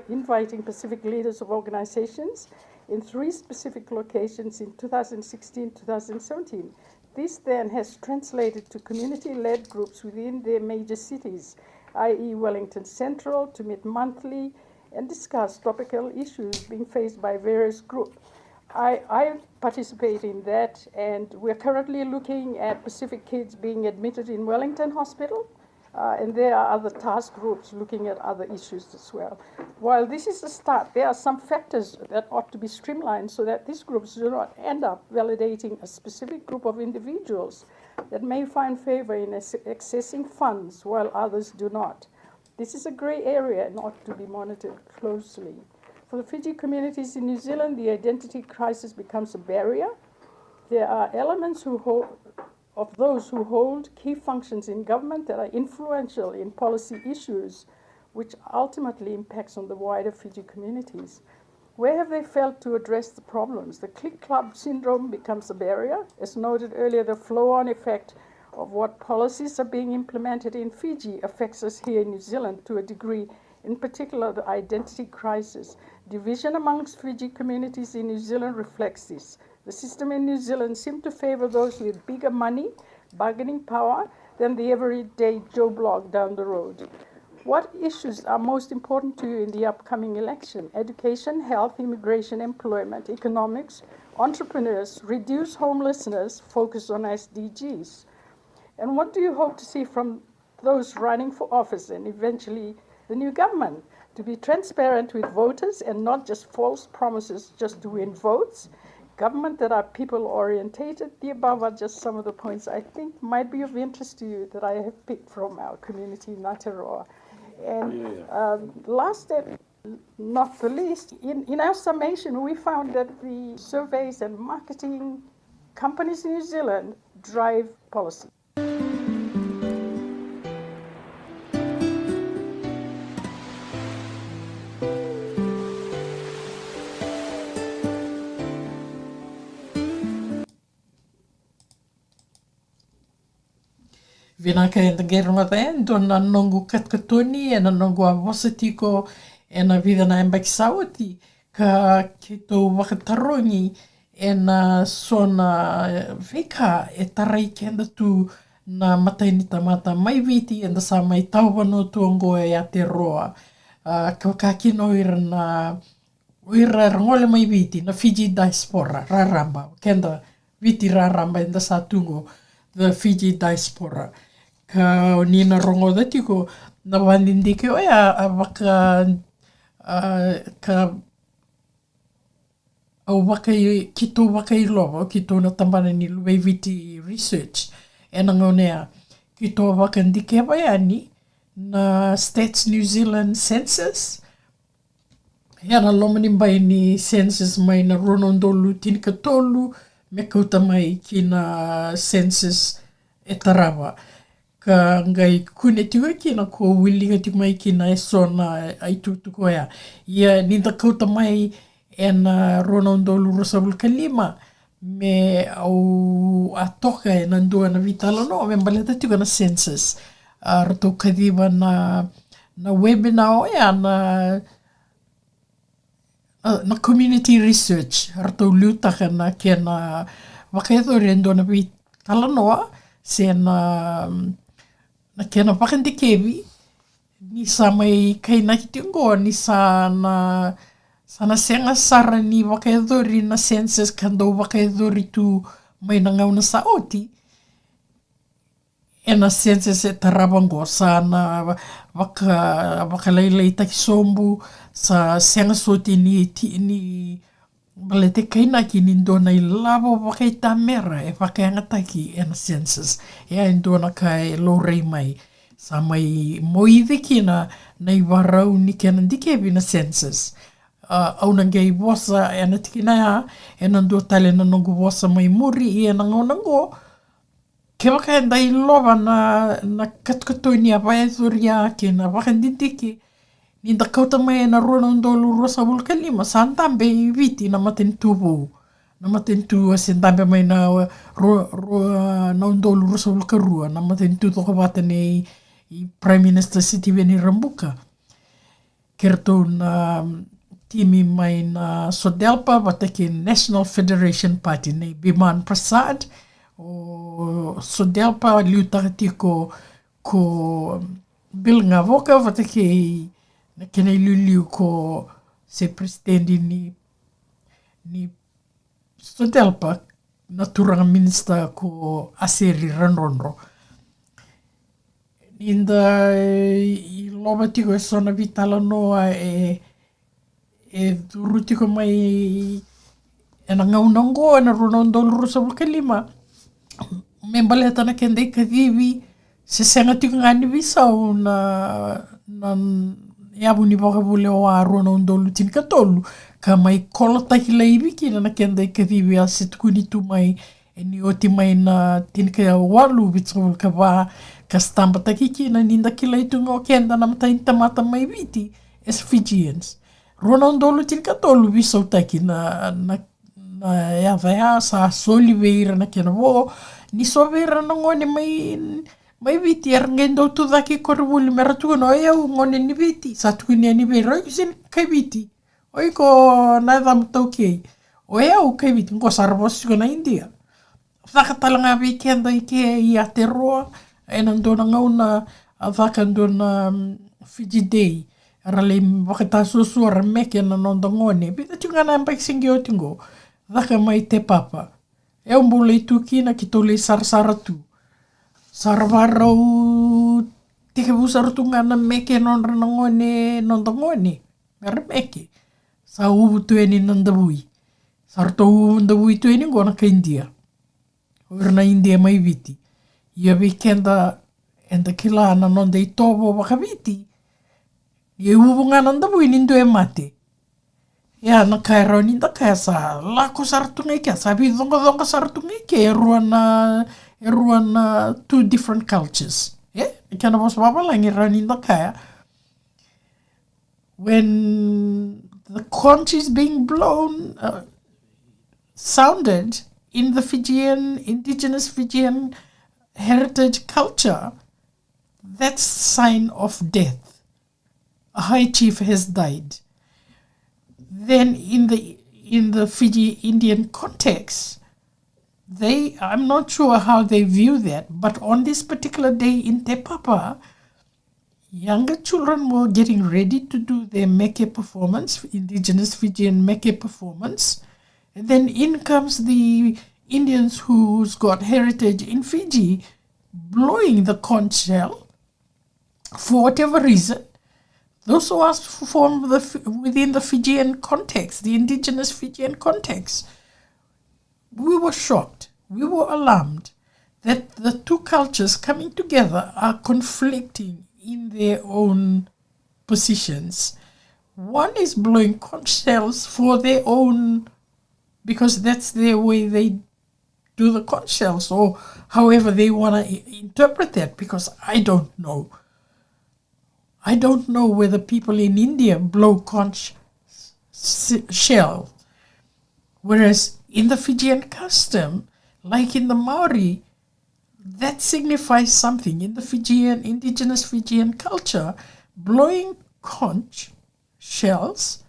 inviting Pacific leaders of organizations in 3 specific locations in 2016-2017. This then has translated to community-led groups within their major cities, i.e. Wellington Central, to meet monthly and discuss topical issues being faced by various groups. I participate in that, and we're currently looking at Pacific kids being admitted in Wellington Hospital, and there are other task groups looking at other issues as well. While this is a start, there are some factors that ought to be streamlined so that these groups do not end up validating a specific group of individuals that may find favor in accessing funds while others do not. This is a gray area and ought to be monitored closely. For the Fiji communities in New Zealand, the identity crisis becomes a barrier. There are elements of those who hold key functions in government that are influential in policy issues, which ultimately impacts on the wider Fiji communities. Where have they failed to address the problems? The clique club syndrome becomes a barrier. As noted earlier, the flow-on effect of what policies are being implemented in Fiji affects us here in New Zealand to a degree, in particular the identity crisis. Division amongst Fiji communities in New Zealand reflects this. The system in New Zealand seems to favor those with bigger money, bargaining power, than the everyday Joe Block down the road. What issues are most important to you in the upcoming election? Education, health, immigration, employment, economics, entrepreneurs, reduce homelessness, focus on SDGs. And what do you hope to see from those running for office and eventually the new government? To be transparent with voters and not just false promises just to win votes. Government that are people-orientated. The above are just some of the points I think might be of interest to you that I have picked from our community in Aotearoa. And last and not the least, in our summation, we found that the surveys and marketing companies in New Zealand drive policy. Vinaka e ngeronga then dona nongu katkatoni e na nongu avosatiko e na vidana e mbakisawati ka ki tō wakatarongi e na sona veka e tarai kenda tu na Matai-Ni-Tamata mai viti e na sa mai tauwano tuangoa e Aotearoa. Ka kino ira rangole mai viti na Fiji diaspora, raramba. Kenda viti raramba e na sa tungo the Fiji diaspora. Ka o nina rongo dati ko na wandindike o a waka ki tō waka i loa, ki tōna tambana ni Lewe-Viti research. E na ngonea, ki tō waka ndike wai ani, na Stats New Zealand census. Hea na lomani mai ni census mai na ronondolu tinika tolu, me kauta mai ki na census e Tarawa. Ka ngai kune tua ki na ko wilinga tika mai ki na e sona ai tutuko ea. Ia ninda kauta mai e na ronondolu rosabul kalima me au atoka e na ndua na Talanoa me mbaleta tika na census. Rato kadiwa na webinar o ea na community research. Rato Ulutaga na ke na wakaedori e ndua na Talanoa se na kena pakandikevi ni sa mai kainaki tingoa ni sa na senga sara ni wakaedori na census kando wakaedori tu mai na ngauna sa oti e na census e Tarawango sa na wakalailai taki sombu sa senga soti ni balete kainaki ni ndona i lavo wakaita mera e wakaangataki e na census. Ea i ndona ka e lorei mai. Sa mai moive kina na i warau ni kena ndikevi na census. Au na ngei wasa e na tikina ea e na ndua tale na nongu wasa mai muri i e na ngonango. Ke wakaenda i loa na katukatoi ni a waezoria ke na wakandindiki. Ni da kauta mai na ronondolu rosabul kalima sa ndambe i viti na maten Tovo. Na maten tu se ndambe mai na undolu rosabul karua. Na maten tu toko watane i Prime Minister City Veni Rambuka. Kerto na timi mai na Sodelpa watake National Federation Party nei Biman Prasad. O Sodelpa liutaga tiko ko Bill Ngavoka watake na kena iliu ko se presidenti ni Sodelpa na turanga minister ko Aseri Ranronro. Inda i loba tiko e sona Talanoa e rutiko mai e na ngaunango e na ronondolu rosabul kalima. Me baleta na kenda i Kacivi se senga tiko ngani visau na e abu ni wakabule o a ronondolu tinika tolu. Ka mai kola taki leiwi ki na kenda i Kacivi a se tukuni tu mai e ni oti mai na tinika walu vitsabul ka wā ka stampa taki ki na ninda ki leitunga o kenda na Matai-Ni-Tamata mai viti as Fijians. Ronondolu tinika tolu visau taki na ea vea sa soli veira na kena wo ni so veira na ngone mai viti er ngendo tu daki korwuli mera tu no e au ngone ni viti sa tu ni veira o sin kai viti oi ko na dam toki o e au kai viti ko sarvos ko na India whakatalanga weekenda i ke i Aotearoa e na ndona ngauna a whaka ndona Fiji Day arale wakatasosu ara meke na nonda ngone bita tungana mpak singi o tingo whaka mai te papa e umbule i tukina ki tole sarsara tu sarvarau tika busartunga na meke nonda ngone mera meke sa ubu tueni nandavui sarto ubu ndavui tueni ngona ka India urna India mai viti ia weekenda enda kila ana nonda i Tovo Vaka-Viti ia ubu nga nandavui nindu e mate ia na kairao ninda kaya sa lako sartunga ike sa vidonga sartunga ike e ruana two different cultures. Kana was wawalangi raninda kaya. When the conch is being blown, sounded in the indigenous Fijian heritage culture, that's sign of death. A high chief has died. Then in in the Fiji Indian context, I'm not sure how they view that, but on this particular day in Te Papa, younger children were getting ready to do their meke performance, indigenous Fijian meke performance, and then in comes the Indians who's got heritage in Fiji, blowing the conch shell for whatever reason. Those who are from within the Fijian context, the indigenous Fijian context, we were shocked, we were alarmed that the two cultures coming together are conflicting in their own positions. One is blowing conch shells for their own, because that's their way they do the conch shells, or however they want to interpret that, because I don't know. I don't know whether people in India blow conch shell, whereas in the Fijian custom, like in the Maori, that signifies something. In the Fijian, indigenous Fijian culture, blowing conch shells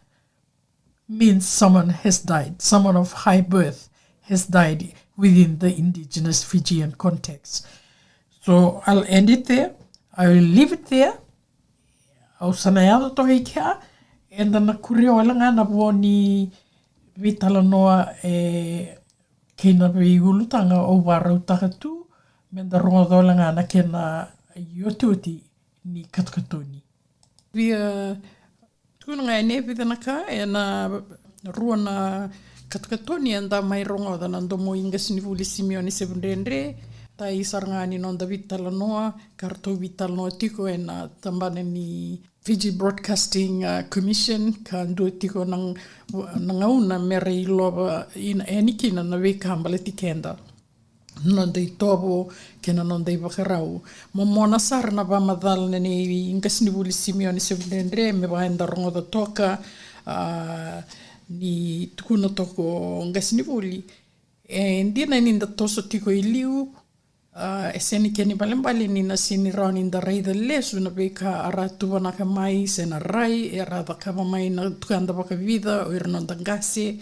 means someone has died, someone of high birth has died within the indigenous Fijian context. So I'll end it there. I will leave it there. Au sana yado tohi kia, e na kureo alanga na woni vi Talanoa kina vi Ulutaga o warau takatu, me na rongo langa na kena Aotearoa ni katukatoni. Via tunanga e ne vidanaka e na rua na katukatoni anda mai rongo da na ndomo inga sinivuli Simeoni Sevendendre, tai sarangani nonda vi Talanoa, kartou vi Talanoa tiko e na tambane ni Fiji Broadcasting Commission, ka ndua tiko nang una mere I loba ina enikina na weka hambaleti kenda. Nonda I Tovo, kena nonda I Vakarau. Momona sara na vamadal nene inga sinivuli Simeoni Sevendendre, me vaenda rongo da toka, ni tukuna toko inga sinivuli. E Dina ninda toso tiko I liu, e seni keni balembali ni na sini rao ni nda rei da lesu na beka ara tuwanaka mai sena rai e ara da kama mai na tukanda Vaka-Viti o ira nonda ngase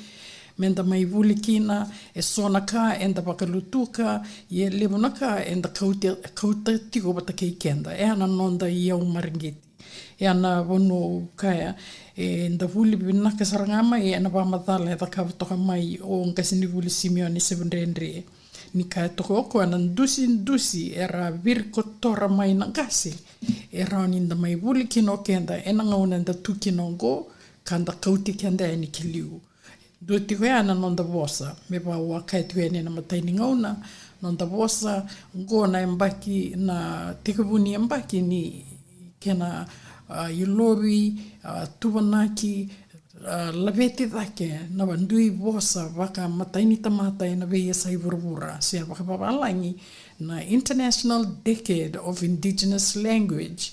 menda mai vuli kina e sona ka e nda Vaka-Lutuka e levuna ka e nda kauta tiko bata kei kenda e ana nonda I au maringeti e ana wano kaya e nda vuli binaka sarangama e ana vamadala e da kawatoka mai o ngasi ni vuli Simeoni Sevendendre ni kaya toko oko ana ndusi era virko tora mai na ngasi e rao ninda mai vuli kino kenda e nanga una nda tu kino go kanda kauti kenda e ni kiliu dua tiko e ana nonda vosa me pa ua kaya tiko e na Matai-Ni-Tamata nonda vosa go na embaki na tikavuni embaki ni kena Yalo-i, tuwanaki, laveti dhake na wandui vosa waka Matai-Ni-Tamata e na veia sai vurvura sia waka papalangi na International Decade of Indigenous Language.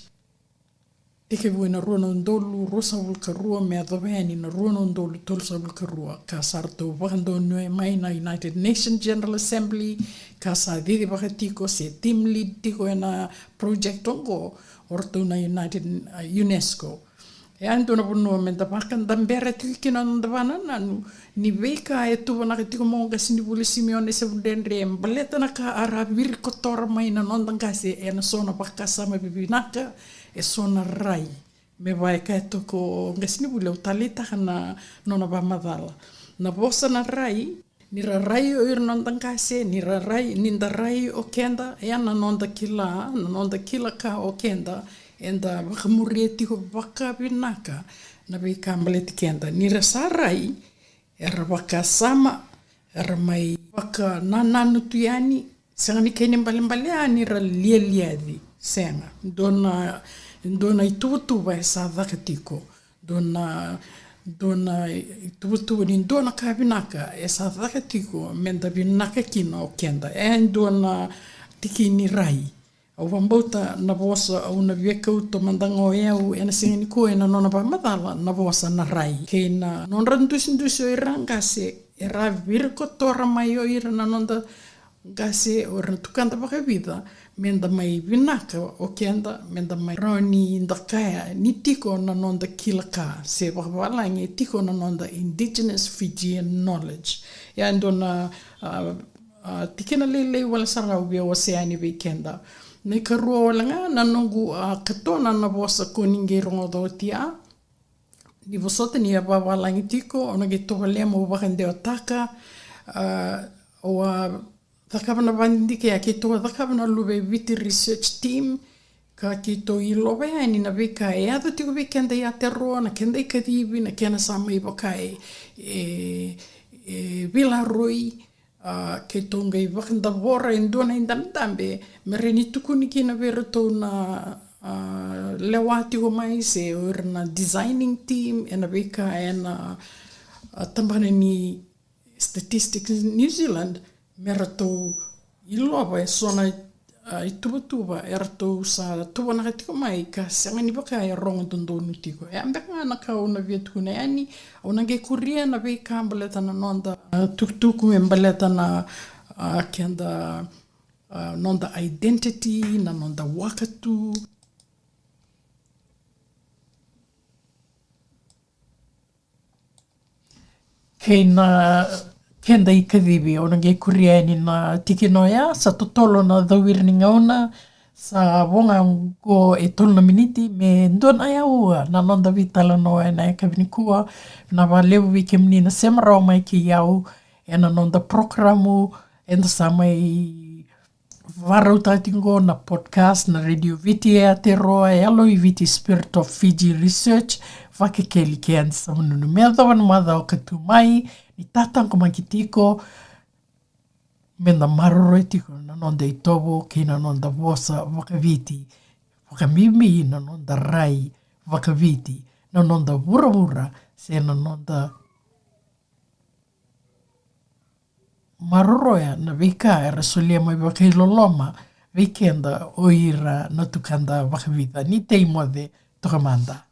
Teke vui na rua ndolu rosa vulkarua me adhaveni na rua ndolu tolsa vulkarua ka sarto wakando nue mai na United Nations General Assembly ka sa didi wakatiko se team lead tiko e na project ongo orto na UNESCO. E anto na punua me da pakan dambera tikina nda vanana ni veka e tu wana tiko monga sinivuli Simeoni Sevendendre mbaleta na ka ara virko tora mai na nonda ngase e na sona pakasa me bibinaka e sona rai me vai ka toko ngasinivuli o talita kana nona vamadala na vosa na rai ni rai o ir nonda ngase ni rai ninda rai o kenda e ana nonda kila ka o kenda enda wakamuria tiko waka-vinaka na wika mbaleti kenda. Nira sarai, era waka sama, era mai waka nananu tuyani, senga ni kene mbale nira lia-liadi, senga. Dona ituwa e sa dhaka tiko. Dona ituwa ni dona ka vinaka e sa dhaka tiko, menda vinaka kina o kenda. E dona tiki ni rai. Au wambauta na vosa au na viekau to mandanga o eau e na singini koe na nona pamadala na vosa na rai. Kei na non randusi o irangase e ra virko tora mai o ira na nonda gase o na tukanda Vaka-Viti menda mai vinaka o kenda menda mai roni ndakaya ni tiko na nonda kilaka se wakawalangi tiko na nonda indigenous Fijian knowledge ya ndona tikena lele wala sarau via oseani weekenda nei karua walanga na nongu katona na vosa koninge rongo tia ni vosota ni wawalangi tiko ona ge toka lema wakande o taka o Vaka-Viti vandike ya kito Vaka-Viti Lewe-Viti research team ka kito I lowe ni na veka e ado tiko weekenda I Aotearoa na kenda I Kacivi na kena sama I waka e Vilaroi kito ngai wakanda wora indona indamdambe mereni tukuni kina vera to na lewa tiko mai se or na designing team e na veka e na tambana ni statistics New Zealand mera tau I loa e sona I tuba era tau sa tuba na tiko mai ka sanga ni baka e rongo tondonu tiko e ambeka ngana ka una via tukuna e ani ona ge kuria na vei ka ambaleta na nonda tuktuku e ambaleta na kenda nonda identity na nonda wakatu kei na kenda I Kacivi ona ge kuria ni na tikinoia sa totolo na dhawiri ni ngauna sa wonga go e tolna miniti me ndon ai aua na nonda vi Talanoa na e kavinikua na wa Lewe ke menina semarau mai ki iau e na nonda programu e na sa mai varau tatingo na podcast na Radio Viti e Aotearoa e Yalo-i-Viti Spirit of Fiji Research wakekeli ke ansa manunu mea dhawan madha o katu mai ni tatango makitiko mena maroro tiko na nonda I Tovo ke na nonda vosa Vaka-Viti Wakamimi na nonda rai Vaka-Viti na nonda wura se na nonda maroroya na vika e rasulia mai wakailoloma weekenda o ira na tukanda Vaka-Viti ni teimode tokamanda